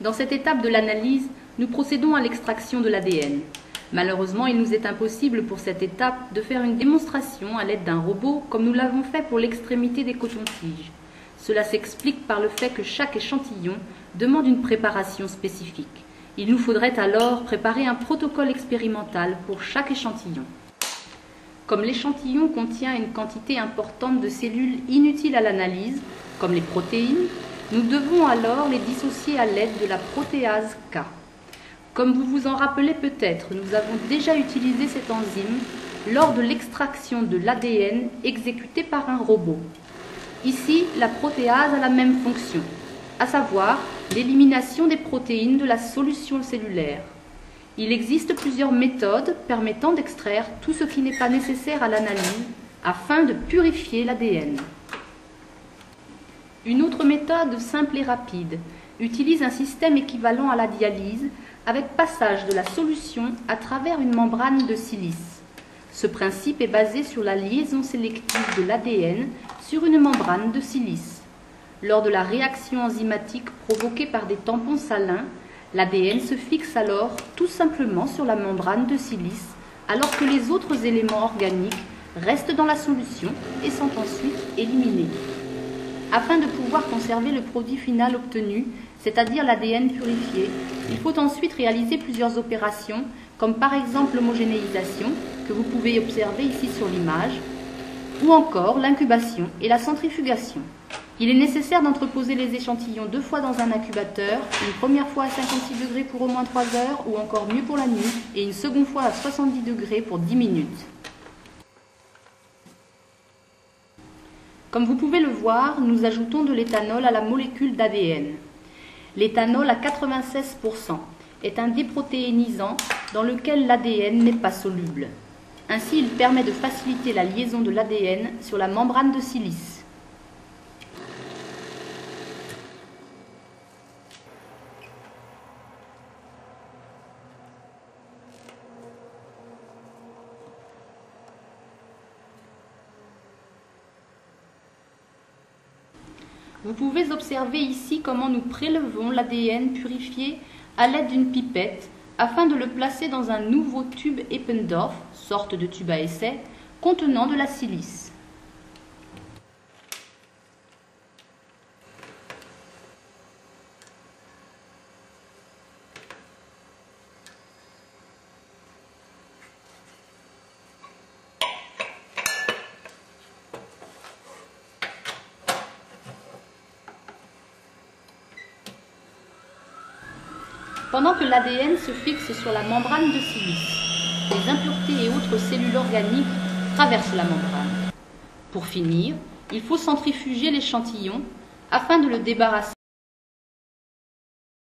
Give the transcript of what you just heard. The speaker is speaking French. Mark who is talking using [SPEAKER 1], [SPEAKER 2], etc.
[SPEAKER 1] Dans cette étape de l'analyse, nous procédons à l'extraction de l'ADN. Malheureusement, il nous est impossible pour cette étape de faire une démonstration à l'aide d'un robot comme nous l'avons fait pour l'extrémité des cotons-tiges. Cela s'explique par le fait que chaque échantillon demande une préparation spécifique. Il nous faudrait alors préparer un protocole expérimental pour chaque échantillon. Comme l'échantillon contient une quantité importante de cellules inutiles à l'analyse, comme les protéines, nous devons alors les dissocier à l'aide de la protéase K. Comme vous vous en rappelez peut-être, nous avons déjà utilisé cette enzyme lors de l'extraction de l'ADN exécutée par un robot. Ici, la protéase a la même fonction, à savoir l'élimination des protéines de la solution cellulaire. Il existe plusieurs méthodes permettant d'extraire tout ce qui n'est pas nécessaire à l'analyse afin de purifier l'ADN. Une autre méthode simple et rapide utilise un système équivalent à la dialyse avec passage de la solution à travers une membrane de silice. Ce principe est basé sur la liaison sélective de l'ADN sur une membrane de silice. Lors de la réaction enzymatique provoquée par des tampons salins, l'ADN se fixe alors tout simplement sur la membrane de silice, alors que les autres éléments organiques restent dans la solution et sont ensuite éliminés. Afin de pouvoir conserver le produit final obtenu, c'est-à-dire l'ADN purifié, il faut ensuite réaliser plusieurs opérations, comme par exemple l'homogénéisation, que vous pouvez observer ici sur l'image, ou encore l'incubation et la centrifugation. Il est nécessaire d'entreposer les échantillons 2 fois dans un incubateur, une première fois à 56 degrés pour au moins 3 heures, ou encore mieux pour la nuit, et une seconde fois à 70 degrés pour 10 minutes. Comme vous pouvez le voir, nous ajoutons de l'éthanol à la molécule d'ADN. L'éthanol à 96% est un déprotéinisant dans lequel l'ADN n'est pas soluble. Ainsi, il permet de faciliter la liaison de l'ADN sur la membrane de silice. Vous pouvez observer ici comment nous prélevons l'ADN purifié à l'aide d'une pipette afin de le placer dans un nouveau tube Eppendorf, sorte de tube à essai, contenant de la silice. Pendant que l'ADN se fixe sur la membrane de silice, les impuretés et autres cellules organiques traversent la membrane. Pour finir, il faut centrifuger l'échantillon afin de le débarrasser